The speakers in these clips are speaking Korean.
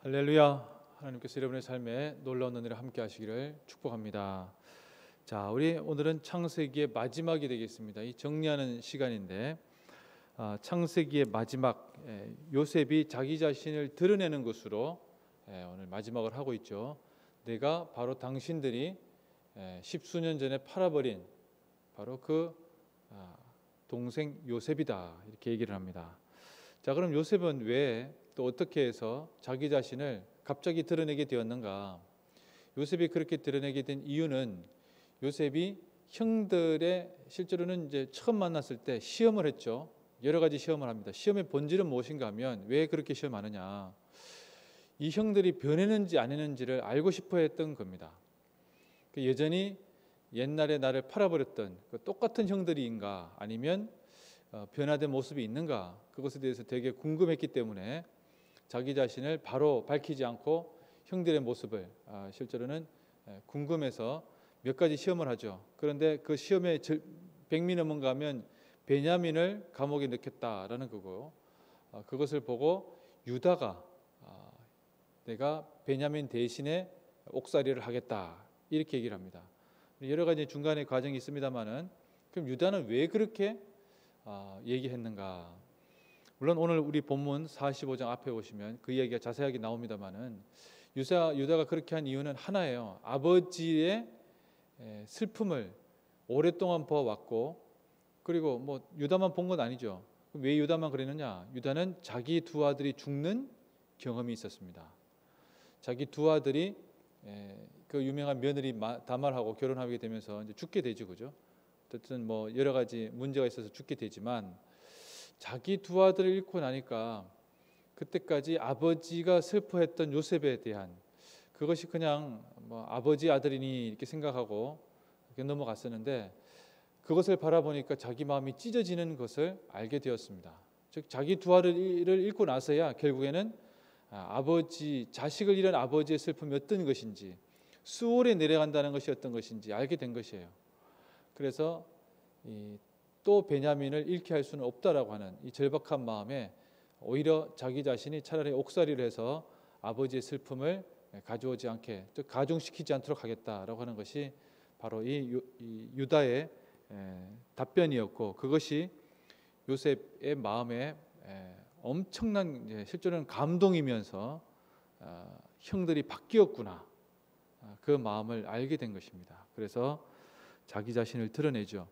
할렐루야. 하나님께서 여러분의 삶에 놀라운 은혜를 함께 하시기를 축복합니다. 자, 우리 오늘은 창세기의 마지막이 되겠습니다. 이 정리하는 시간인데 창세기의 마지막, 요셉이 자기 자신을 드러내는 것으로 오늘 마지막을 하고 있죠. 내가 바로 당신들이 십수년 전에 팔아버린 바로 그 동생 요셉이다, 이렇게 얘기를 합니다. 자, 그럼 요셉은 왜 또 어떻게 해서 자기 자신을 갑자기 드러내게 되었는가? 요셉이 그렇게 드러내게 된 이유는 요셉이 형들의 실제로는 이제 처음 만났을 때 시험을 했죠. 여러 가지 시험을 합니다. 시험의 본질은 무엇인가 하면 왜 그렇게 시험하느냐? 이 형들이 변했는지 안 했는지를 알고 싶어 했던 겁니다. 여전히 옛날에 나를 팔아버렸던 그 똑같은 형들인가 아니면 변화된 모습이 있는가, 그것에 대해서 되게 궁금했기 때문에 자기 자신을 바로 밝히지 않고 형들의 모습을 실제로는 궁금해서 몇 가지 시험을 하죠. 그런데 그 시험에 백미 넘은가 하면 베냐민을 감옥에 넣겠다라는 거고, 그것을 보고 유다가 내가 베냐민 대신에 옥살이를 하겠다, 이렇게 얘기를 합니다. 여러 가지 중간에 과정이 있습니다만은, 그럼 유다는 왜 그렇게 얘기했는가? 물론 오늘 우리 본문 45장 앞에 보시면 그 이야기가 자세하게 나옵니다만은, 유다가 그렇게 한 이유는 하나예요. 아버지의 슬픔을 오랫동안 보아왔고, 그리고 뭐 유다만 본 건 아니죠. 왜 유다만 그랬느냐? 유다는 자기 두 아들이 죽는 경험이 있었습니다. 자기 두 아들이 그 유명한 며느리 다말하고 결혼하게 되면서 이제 죽게 되죠, 그죠? 어쨌든 뭐 여러 가지 문제가 있어서 죽게 되지만, 자기 두 아들을 잃고 나니까 그때까지 아버지가 슬퍼했던 요셉에 대한 그것이 그냥 뭐 아버지 아들이니 이렇게 생각하고 이렇게 넘어갔었는데, 그것을 바라보니까 자기 마음이 찢어지는 것을 알게 되었습니다. 즉 자기 두 아들을 잃고 나서야 결국에는 자식을 잃은 아버지의 슬픔이 어떤 것인지, 수월에 내려간다는 것이 어떤 것인지 알게 된 것이에요. 그래서 또 베냐민을 잃게 할 수는 없다라고 하는 이 절박한 마음에 오히려 자기 자신이 차라리 옥살이를 해서 아버지의 슬픔을 가져오지 않게, 즉 가중시키지 않도록 하겠다라고 하는 것이 바로 이 유다의 답변이었고, 그것이 요셉의 마음에 엄청난, 실제로는 감동이면서 형들이 바뀌었구나, 그 마음을 알게 된 것입니다. 그래서 자기 자신을 드러내죠.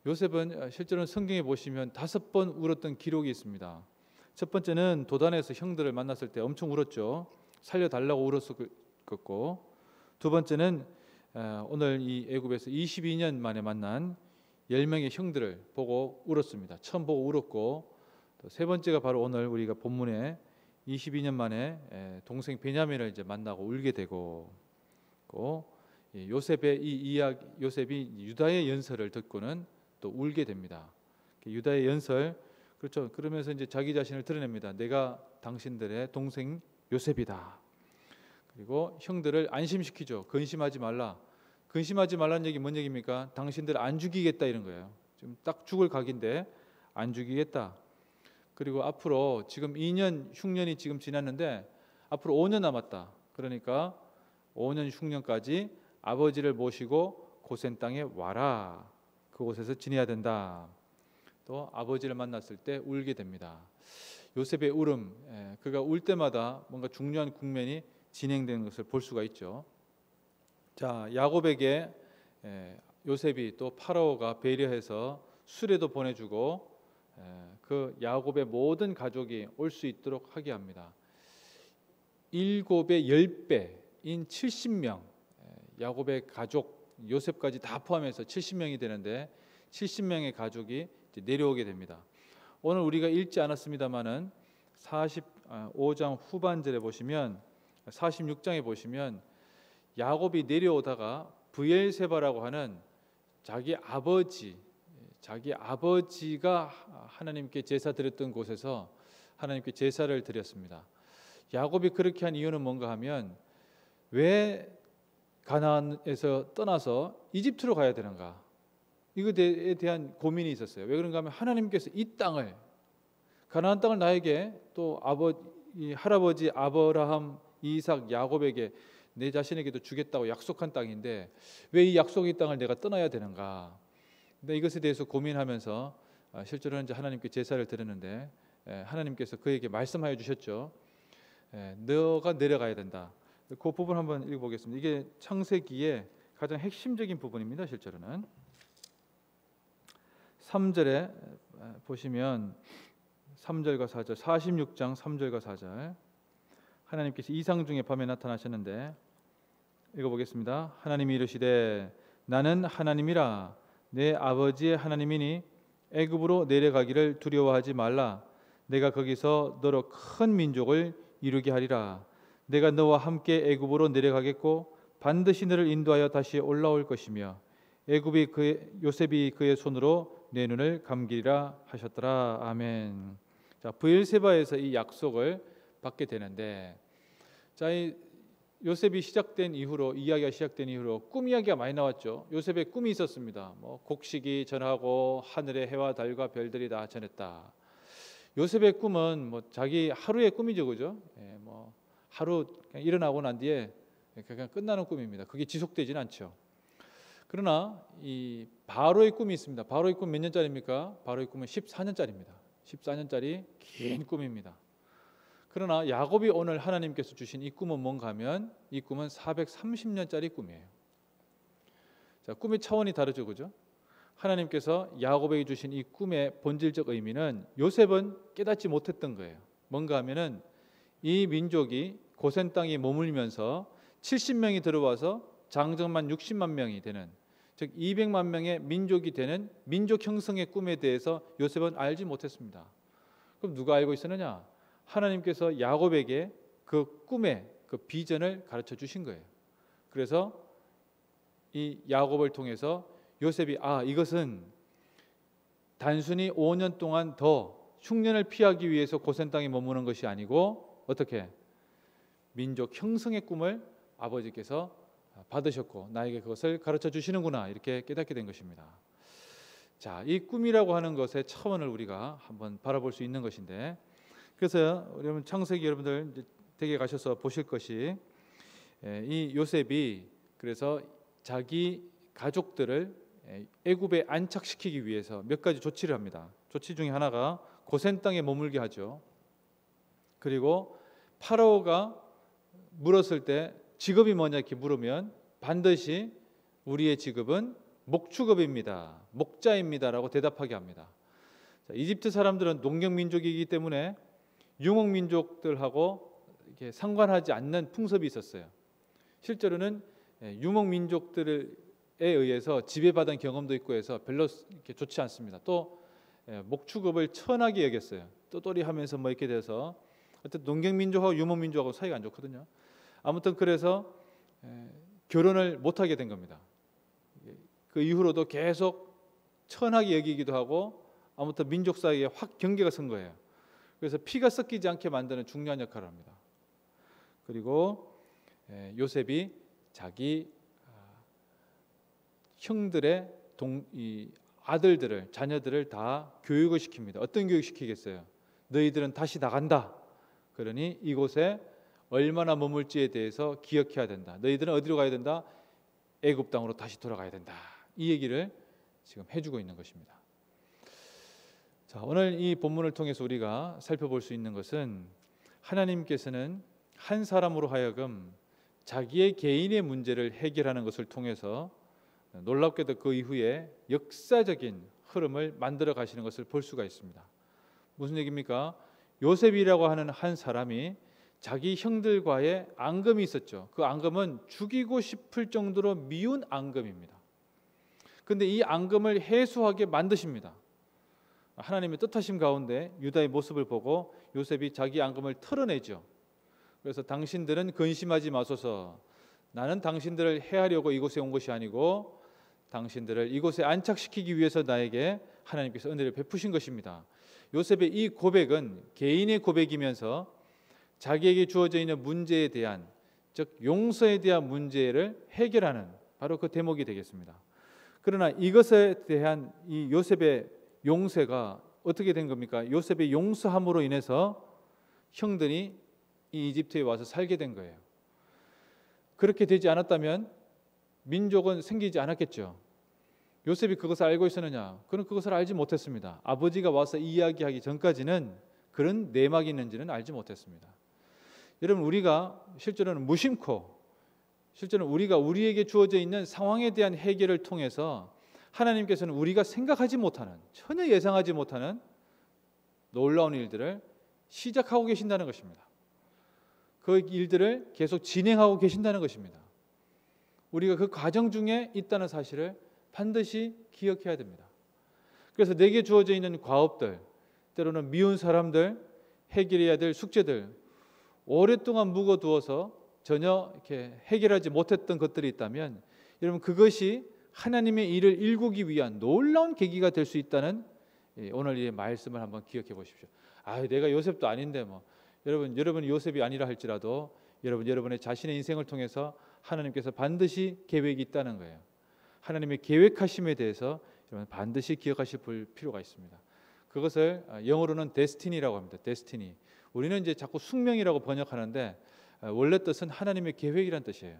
요셉은 실제로는 성경에 보시면 5번 울었던 기록이 있습니다. 첫 번째는 도단에서 형들을 만났을 때 엄청 울었죠. 살려달라고 울었었고, 두 번째는 오늘 이 애굽에서 22년 만에 만난 10명의 형들을 보고 울었습니다. 처음 보고 울었고, 또 세 번째가 바로 오늘 우리가 본문에 22년 만에 동생 베냐민을 이제 만나고 울게 되고, 요셉이 유다의 연설을 듣고는 또 울게 됩니다. 유다의 연설, 그렇죠. 그러면서 이제 자기 자신을 드러냅니다. 내가 당신들의 동생 요셉이다. 그리고 형들을 안심시키죠. 근심하지 말라. 근심하지 말라는 얘기 뭔 얘기입니까? 당신들 안 죽이겠다, 이런 거예요. 지금 딱 죽을 각인데 안 죽이겠다. 그리고 앞으로 지금 2년 흉년이 지금 지났는데 앞으로 5년 남았다. 그러니까 5년 흉년까지 아버지를 모시고 고센 땅에 와라. 그곳에서 지내야 된다. 또 아버지를 만났을 때 울게 됩니다. 요셉의 울음, 그가 울 때마다 뭔가 중요한 국면이 진행되는 것을 볼 수가 있죠. 자, 야곱에게 요셉이 또 파라오가 배려해서 수레도 보내주고 그 야곱의 모든 가족이 올 수 있도록 하게 합니다. 7의 10배인 70명, 야곱의 가족 요셉까지 다 포함해서 70명이 되는데 70명의 가족이 이제 내려오게 됩니다. 오늘 우리가 읽지 않았습니다만은 45장 후반절에 보시면, 46장에 보시면 야곱이 내려오다가 브엘세바라고 하는 자기 아버지가 하나님께 제사 드렸던 곳에서 하나님께 제사를 드렸습니다. 야곱이 그렇게 한 이유는 뭔가 하면, 왜 가나안에서 떠나서 이집트로 가야 되는가? 이것에 대한 고민이 있었어요. 왜 그런가 하면 하나님께서 이 땅을, 가나안 땅을 나에게 또 이 할아버지 아브라함, 이삭, 야곱에게 내 자신에게도 주겠다고 약속한 땅인데 왜 이 약속의 땅을 내가 떠나야 되는가? 근데 이것에 대해서 고민하면서 실제로는 이제 하나님께 제사를 드렸는데 하나님께서 그에게 말씀하여 주셨죠. 너가 내려가야 된다. 그 부분 한번 읽어보겠습니다. 이게 창세기의 가장 핵심적인 부분입니다. 실제로는 3절에 보시면 3절과 4절, 46장 3절과 4절, 하나님께서 이상 중에 밤에 나타나셨는데 읽어보겠습니다. 하나님이 이르시되 나는 하나님이라 내 아버지의 하나님이니 애굽으로 내려가기를 두려워하지 말라. 내가 거기서 너로 큰 민족을 이루게 하리라. 내가 너와 함께 애굽으로 내려가겠고 반드시 너를 인도하여 다시 올라올 것이며 요셉이 그의 손으로 내 눈을 감기리라 하셨더라. 아멘. 자, 브엘세바에서 이 약속을 받게 되는데, 자, 이 요셉이 시작된 이후로, 이야기가 시작된 이후로 꿈 이야기가 많이 나왔죠. 요셉의 꿈이 있었습니다. 뭐 곡식이 전하고 하늘의 해와 달과 별들이 다 전했다. 요셉의 꿈은 뭐 자기 하루의 꿈이죠, 그죠? 뭐 하루 그냥 일어나고 난 뒤에 그냥 끝나는 꿈입니다. 그게 지속되지는 않죠. 그러나 이 바로의 꿈이 있습니다. 바로의 꿈 몇 년짜리입니까? 바로의 꿈은 14년짜리입니다. 14년짜리 긴 꿈입니다. 그러나 야곱이 오늘 하나님께서 주신 이 꿈은 뭔가 하면 이 꿈은 430년짜리 꿈이에요. 자, 꿈의 차원이 다르죠, 그죠? 하나님께서 야곱에게 주신 이 꿈의 본질적 의미는 요셉은 깨닫지 못했던 거예요. 뭔가 하면은 이 민족이 고센 땅에 머물면서 70명이 들어와서 장정만 60만 명이 되는, 즉 200만 명의 민족이 되는 민족 형성의 꿈에 대해서 요셉은 알지 못했습니다. 그럼 누가 알고 있었느냐? 하나님께서 야곱에게 그 꿈의 그 비전을 가르쳐 주신 거예요. 그래서 이 야곱을 통해서 요셉이 이것은 단순히 5년 동안 더 흉년을 피하기 위해서 고센 땅에 머무는 것이 아니고 어떻게 민족 형성의 꿈을 아버지께서 받으셨고 나에게 그것을 가르쳐 주시는구나, 이렇게 깨닫게 된 것입니다. 자, 이 꿈이라고 하는 것의 차원을 우리가 한번 바라볼 수 있는 것인데, 그래서 여러분 창세기 여러분들 댁에 가셔서 보실 것이 이 요셉이 그래서 자기 가족들을 애굽에 안착시키기 위해서 몇 가지 조치를 합니다. 조치 중에 하나가 고센 땅에 머물게 하죠. 그리고 파라오가 물었을 때 직업이 뭐냐 이렇게 물으면 반드시 우리의 직업은 목축업입니다, 목자입니다라고 대답하게 합니다. 자, 이집트 사람들은 농경 민족이기 때문에 유목 민족들하고 이렇게 상관하지 않는 풍습이 있었어요. 실제로는 유목 민족들에 의해서 지배받은 경험도 있고 해서 별로 이렇게 좋지 않습니다. 또 목축업을 천하게 여겼어요. 떠돌이하면서 뭐 이렇게 돼서 어쨌든 농경 민족하고 유목 민족하고 사이가 안 좋거든요. 아무튼 그래서 결혼을 못하게 된 겁니다. 그 이후로도 계속 천하게 여기기도 하고 아무튼 민족 사이에 확 경계가 선 거예요. 그래서 피가 섞이지 않게 만드는 중요한 역할을 합니다. 그리고 요셉이 자기 형들의 아들들을, 자녀들을 다 교육을 시킵니다. 어떤 교육 시키겠어요? 너희들은 다시 나간다. 그러니 이곳에 얼마나 머물지에 대해서 기억해야 된다. 너희들은 어디로 가야 된다? 애굽 땅으로 다시 돌아가야 된다. 이 얘기를 지금 해주고 있는 것입니다. 자, 오늘 이 본문을 통해서 우리가 살펴볼 수 있는 것은 하나님께서는 한 사람으로 하여금 자기의 개인의 문제를 해결하는 것을 통해서 놀랍게도 그 이후에 역사적인 흐름을 만들어 가시는 것을 볼 수가 있습니다. 무슨 얘기입니까? 요셉이라고 하는 한 사람이 자기 형들과의 앙금이 있었죠. 그 앙금은 죽이고 싶을 정도로 미운 앙금입니다. 그런데 이 앙금을 해소하게 만드십니다. 하나님의 뜻하심 가운데 유다의 모습을 보고 요셉이 자기 앙금을 털어내죠. 그래서 당신들은 근심하지 마소서. 나는 당신들을 해하려고 이곳에 온 것이 아니고 당신들을 이곳에 안착시키기 위해서 나에게 하나님께서 은혜를 베푸신 것입니다. 요셉의 이 고백은 개인의 고백이면서 자기에게 주어져 있는 문제에 대한, 즉 용서에 대한 문제를 해결하는 바로 그 대목이 되겠습니다. 그러나 이것에 대한 이 요셉의 용서가 어떻게 된 겁니까? 요셉의 용서함으로 인해서 형들이 이 이집트에 와서 살게 된 거예요. 그렇게 되지 않았다면 민족은 생기지 않았겠죠. 요셉이 그것을 알고 있었느냐? 그는 그것을 알지 못했습니다. 아버지가 와서 이야기하기 전까지는 그런 내막이 있는지는 알지 못했습니다. 여러분, 우리가 실제로는 무심코, 실제로는 우리가 우리에게 주어져 있는 상황에 대한 해결을 통해서 하나님께서는 우리가 생각하지 못하는, 전혀 예상하지 못하는 놀라운 일들을 시작하고 계신다는 것입니다. 그 일들을 계속 진행하고 계신다는 것입니다. 우리가 그 과정 중에 있다는 사실을 반드시 기억해야 됩니다. 그래서 내게 주어져 있는 과업들, 때로는 미운 사람들, 해결해야 될 숙제들, 오랫동안 묵어두어서 전혀 이렇게 해결하지 못했던 것들이 있다면, 여러분, 그것이 하나님의 일을 일구기 위한 놀라운 계기가 될 수 있다는 오늘 이 말씀을 한번 기억해 보십시오. 내가 요셉도 아닌데 뭐. 여러분이 요셉이 아니라 할지라도 여러분의 자신의 인생을 통해서 하나님께서 반드시 계획이 있다는 거예요. 하나님의 계획하심에 대해서 여러분 반드시 기억하실 필요가 있습니다. 그것을 영어로는 데스티니라고 합니다. 데스티니. 우리는 이제 자꾸 숙명이라고 번역하는데 원래 뜻은 하나님의 계획이란 뜻이에요.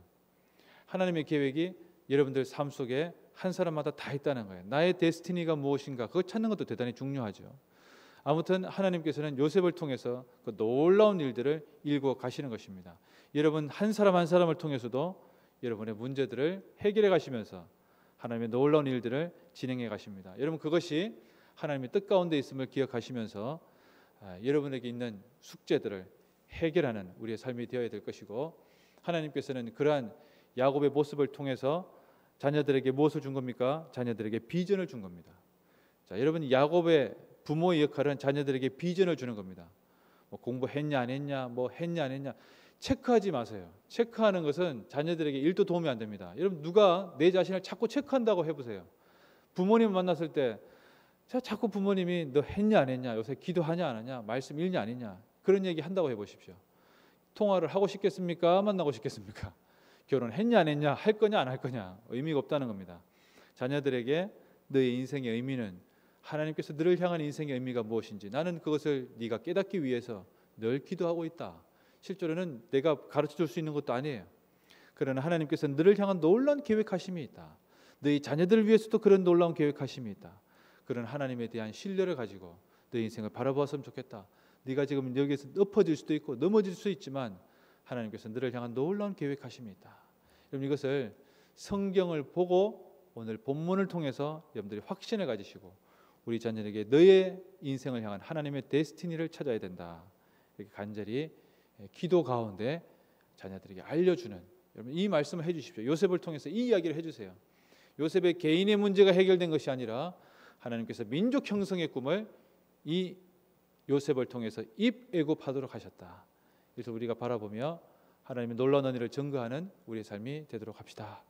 하나님의 계획이 여러분들 삶 속에 한 사람마다 다 있다는 거예요. 나의 데스티니가 무엇인가, 그걸 찾는 것도 대단히 중요하죠. 아무튼 하나님께서는 요셉을 통해서 그 놀라운 일들을 일구어 가시는 것입니다. 여러분 한 사람 한 사람을 통해서도 여러분의 문제들을 해결해 가시면서 하나님의 놀라운 일들을 진행해 가십니다. 여러분, 그것이 하나님의 뜻 가운데 있음을 기억하시면서 여러분에게 있는 숙제들을 해결하는 우리의 삶이 되어야 될 것이고, 하나님께서는 그러한 야곱의 모습을 통해서 자녀들에게 무엇을 준 겁니까? 자녀들에게 비전을 준 겁니다. 자, 여러분, 야곱의 부모의 역할은 자녀들에게 비전을 주는 겁니다. 뭐 공부했냐 안 했냐, 뭐 했냐 안 했냐 체크하지 마세요. 체크하는 것은 자녀들에게 일도 도움이 안 됩니다. 여러분, 누가 내 자신을 자꾸 체크한다고 해보세요. 부모님 만났을 때 자꾸 부모님이 너 했냐 안 했냐, 요새 기도하냐 안 하냐, 말씀 읽냐 안 읽냐, 그런 얘기 한다고 해보십시오. 통화를 하고 싶겠습니까? 만나고 싶겠습니까? 결혼했냐 안 했냐, 할 거냐 안 할 거냐, 의미가 없다는 겁니다. 자녀들에게 너의 인생의 의미는, 하나님께서 너를 향한 인생의 의미가 무엇인지, 나는 그것을 네가 깨닫기 위해서 늘 기도하고 있다. 실제로는 내가 가르쳐 줄 수 있는 것도 아니에요. 그러나 하나님께서 너를 향한 놀라운 계획하심이 있다. 너희 자녀들을 위해서도 그런 놀라운 계획하심이 있다. 그런 하나님에 대한 신뢰를 가지고 너희 인생을 바라보았으면 좋겠다. 네가 지금 여기에서 엎어질 수도 있고 넘어질 수 있지만 하나님께서 너를 향한 놀라운 계획하심이 있다. 여러분, 이것을 성경을 보고 오늘 본문을 통해서 여러분들이 확신을 가지시고 우리 자녀에게 너의 인생을 향한 하나님의 데스티니를 찾아야 된다. 이렇게 간절히 기도 가운데 자녀들에게 알려주는, 여러분 이 말씀을 해주십시오. 요셉을 통해서 이 이야기를 해주세요. 요셉의 개인의 문제가 해결된 것이 아니라 하나님께서 민족 형성의 꿈을 이 요셉을 통해서 입애굽하도록 하셨다. 그래서 우리가 바라보며 하나님의 놀라운 은혜를 증거하는 우리의 삶이 되도록 합시다.